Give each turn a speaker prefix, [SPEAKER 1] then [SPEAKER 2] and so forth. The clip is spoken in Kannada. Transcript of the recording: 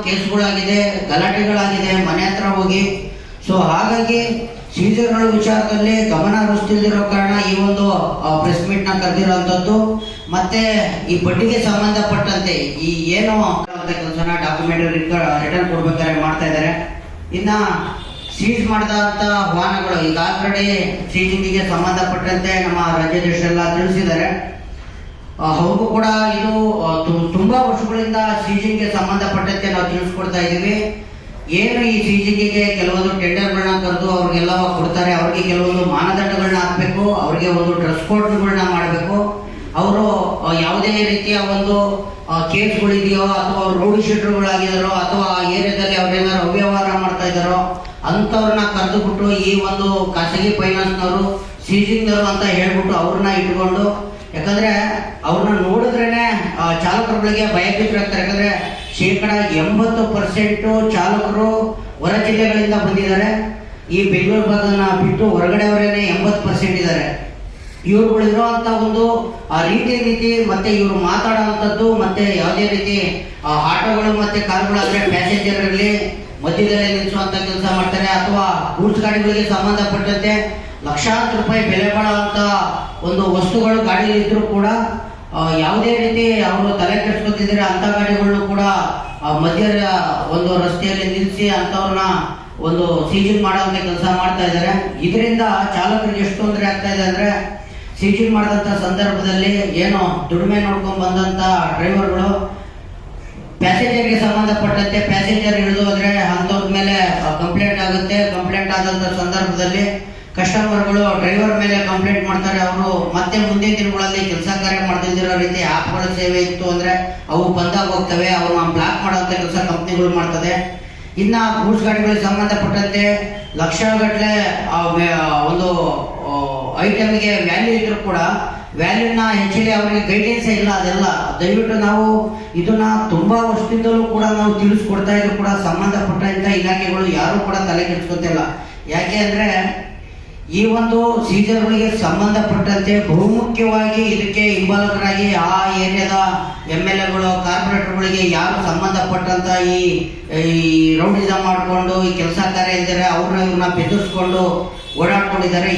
[SPEAKER 1] ಕೇಸ್ಗಳಾಗಿದೆ, ಗಲಾಟೆಗಳಾಗಿದೆ ಮನೆ ಹತ್ರ ಹೋಗಿ. ಸೊ ಹಾಗಾಗಿ ಸೀಸರ್ಗಳ ವಿಚಾರದಲ್ಲಿ ಗಮನ ಹರಿಸ್ತಿಲ್ದಿರೋ ಕಾರಣ ಈ ಒಂದು ಪ್ರೆಸ್ ಮೀಟ್ ನ ಕರೆದಿರುವಂತದ್ದು. ಮತ್ತೆ ಈ ಪಟ್ಟಿಗೆ ಸಂಬಂಧಪಟ್ಟಂತೆ ಈ ಏನು ಕೆಲಸನ ಡಾಕ್ಯುಮೆಂಟರಿ ರಿಟರ್ನ್ ಕೊಡ್ಬೇಕಾದ್ರೆ ಮಾಡ್ತಾ ಇದ್ದಾರೆ. ಇನ್ನ ಸೀಸ್ ಮಾಡಿದಂತ ವಾಹನಗಳು ಈಗ ಆಲ್ರೆಡಿ ಸೀಜಿಂಗಿಗೆ ಸಂಬಂಧಪಟ್ಟಂತೆ ನಮ್ಮ ರಾಜ್ಯಾಧ್ಯಕ್ಷರೆಲ್ಲ ತಿಳಿಸಿದ್ದಾರೆ. ಅವ್ರಿಗೂ ಕೂಡ ಇದು ತುಂಬಾ ವರ್ಷಗಳಿಂದ ಸೀಜಿಂಗ್ಗೆ ಸಂಬಂಧಪಟ್ಟಂತೆ ನಾವು ತಿಳಿಸ್ಕೊಡ್ತಾ ಇದ್ದೀವಿ. ಏನು ಈ ಸೀಜಿಂಗಿಗೆ ಕೆಲವೊಂದು ಟೆಂಡರ್ಗಳನ್ನ ಕರೆದು ಅವ್ರಿಗೆಲ್ಲ ಕೊಡ್ತಾರೆ, ಅವ್ರಿಗೆ ಕೆಲವೊಂದು ಮಾನದಂಡಗಳನ್ನ ಹಾಕಬೇಕು, ಅವ್ರಿಗೆ ಒಂದು ಡ್ರೆಸ್ ಕೋಡ್ಗಳನ್ನ ಮಾಡಬೇಕು. ಅವರು ಯಾವುದೇ ರೀತಿಯ ಒಂದು ಕೇಸ್ಗಳಿದೆಯೋ ಅಥವಾ ಅವ್ರು ರೌಡಿ ಶೀಟರ್ಗಳಾಗಿದ್ದಾರೋ ಅಥವಾ ಆ ಏರಿಯಾದಲ್ಲಿ ಅವ್ರೇನಾದ್ರು ಅವ್ಯವಹಾರ ಮಾಡ್ತಾ ಇದ್ದಾರೋ ಅಂಥವ್ರನ್ನ ಕರೆದು ಬಿಟ್ಟು ಈ ಒಂದು ಖಾಸಗಿ ಫೈನಾನ್ಸ್ನವರು ಸೀಜಿಂಗ್ನವರು ಅಂತ ಹೇಳ್ಬಿಟ್ಟು ಅವ್ರನ್ನ ಇಟ್ಕೊಂಡು, ಯಾಕಂದ್ರೆ ಅವ್ರನ್ನ ನೋಡಿದ್ರೇನೆ ಚಾಲಕರುಗಳಿಗೆ ಭಯಭೀತರಾಗ್ತಾರೆ. ಯಾಕಂದ್ರೆ 80% ಚಾಲಕರು ಹೊರ ಜಿಲ್ಲೆಗಳಿಂದ ಬಂದಿದ್ದಾರೆ. ಈ ಬೆಂಗಳೂರು ಭಾಗನ ಬಿಟ್ಟು ಹೊರಗಡೆ ಅವರೇನೆ 80% ಇದ್ದಾರೆ. ಇವ್ರುಗಳು ಇರುವಂತ ಒಂದು ರೀತಿ ಮತ್ತೆ ಇವರು ಮಾತಾಡುವಂಥದ್ದು ಮತ್ತೆ ಯಾವುದೇ ರೀತಿ ಆಟೋಗಳು ಮತ್ತೆ ಕಾರುಗಳಾದ್ರೆ ಪ್ಯಾಸೆಂಜರ್ ಇರಲಿ ಮಧ್ಯದಲ್ಲೇ ನಿಲ್ಲಿಸುವಂತ ಕೆಲಸ ಮಾಡ್ತಾರೆ. ಅಥವಾ ಗೂಡ್ಸ್ ಗಾಡಿಗಳಿಗೆ ಸಂಬಂಧಪಟ್ಟಂತೆ ಲಕ್ಷಾಂತರ ರೂಪಾಯಿ ಬೆಲೆ ಬಾಳುವಂತ ಒಂದು ವಸ್ತುಗಳು ಗಾಡಿಯಲ್ಲಿ ಇದ್ರೂ ಕೂಡ ಯಾವುದೇ ರೀತಿ ಅವರು ತಲೆ ಕೆಡಿಸ್ಕೊತಿದ್ದಾರೆ ಅಂತ ಗಾಡಿಗಳನ್ನು ಕೂಡ ಮಧ್ಯ ಒಂದು ರಸ್ತೆಯಲ್ಲಿ ನಿಲ್ಲಿಸಿ ಅಂತವ್ರನ್ನ ಒಂದು ಸೀಜಿಂಗ್ ಮಾಡುವಂತ ಕೆಲಸ ಮಾಡ್ತಾ ಇದ್ದಾರೆ. ಇದರಿಂದ ಚಾಲಕರಿಗೆ ಎಷ್ಟು ತೊಂದರೆ ಆಗ್ತಾ ಇದೆ ಅಂದ್ರೆ, ಸೀಜಿಂಗ್ ಮಾಡಿದಂತ ಸಂದರ್ಭದಲ್ಲಿ ಏನೋ ದುಡಿಮೆ ನೋಡ್ಕೊಂಡ್ ಬಂದಂತ ಡ್ರೈವರ್ಗಳು ಪ್ಯಾಸೆಂಜರ್ಗೆ ಸಂಬಂಧಪಟ್ಟಂತೆ ಪ್ಯಾಸೆಂಜರ್ ಇಳಿದು ಹೋದ್ರೆ ಅಂತವ್ರ ಮೇಲೆ ಕಂಪ್ಲೇಂಟ್ ಆಗುತ್ತೆ. ಕಂಪ್ಲೇಂಟ್ ಆದಂತ ಸಂದರ್ಭದಲ್ಲಿ ಕಸ್ಟಮರ್ಗಳು ಡ್ರೈವರ್ ಮೇಲೆ ಕಂಪ್ಲೇಂಟ್ ಮಾಡ್ತಾರೆ. ಅವರು ಮತ್ತೆ ಮುಂದಿನ ದಿನಗಳಲ್ಲಿ ಕೆಲಸ ಕಾರ್ಯ ಮಾಡ್ತಿರೋ ರೀತಿ ಆಪ್ಗಳ ಸೇವೆ ಇತ್ತು ಅಂದ್ರೆ ಅವು ಬಂದಾಗ ಹೋಗ್ತವೆ, ಅವ್ರನ್ನ ಬ್ಲಾಕ್ ಮಾಡುವಂತ ಕೆಲಸ ಕಂಪ್ನಿಗಳು ಮಾಡ್ತದೆ. ಇನ್ನ ಗೂಡ್ಸ್ ಗಾಡಿಗಳಿಗೆ ಸಂಬಂಧಪಟ್ಟಂತೆ ಲಕ್ಷಗಟ್ಟಲೆ ಒಂದು ಐಟಮ್ಗೆ ವ್ಯಾಲ್ಯೂ ಇದ್ರೂ ಕೂಡ ವ್ಯಾಲ್ಯೂನ ಹೆಚ್ಚಿಗೆ ಅವರಿಗೆ ಗೈಡ್ಲೈನ್ಸ್ ಇಲ್ಲ. ಅದೆಲ್ಲ ದಯವಿಟ್ಟು ನಾವು ಇದನ್ನ ತುಂಬಾ ವರ್ಷದಿಂದಲೂ ಕೂಡ ನಾವು ತಿಳಿಸ್ಕೊಡ್ತಾ ಇದ್ರು ಕೂಡ ಸಂಬಂಧಪಟ್ಟಂತ ಇಲಾಖೆಗಳು ಯಾರು ಕೂಡ ತಲೆ ಕೆಡಿಸ್ಕೊತಿಲ್ಲ. ಯಾಕೆ ಅಂದ್ರೆ ಈ ಒಂದು ಸೀಸರ್ಗಳಿಗೆ ಸಂಬಂಧಪಟ್ಟಂತೆ ಬಹುಮುಖ್ಯವಾಗಿ ಇದಕ್ಕೆ ಹಿಂಬಾಲಕರಾಗಿ ಆ ಏರಿಯಾದ MLAಗಳು ಕಾರ್ಪೊರೇಟರ್ಗಳಿಗೆ ಯಾರು ಸಂಬಂಧಪಟ್ಟಂತ ಈ ರೌಡಿಸಂ ಮಾಡಿಕೊಂಡು ಈ ಕೆಲಸ ಕಾರ್ಯ ಇದ್ದಾರೆ ಅವ್ರನ್ನ ಇವ್ರನ್ನ ಬೆದರಿಸ್ಕೊಂಡು ಓಡಾಡ್ಕೊಂಡಿದ್ದಾರೆ.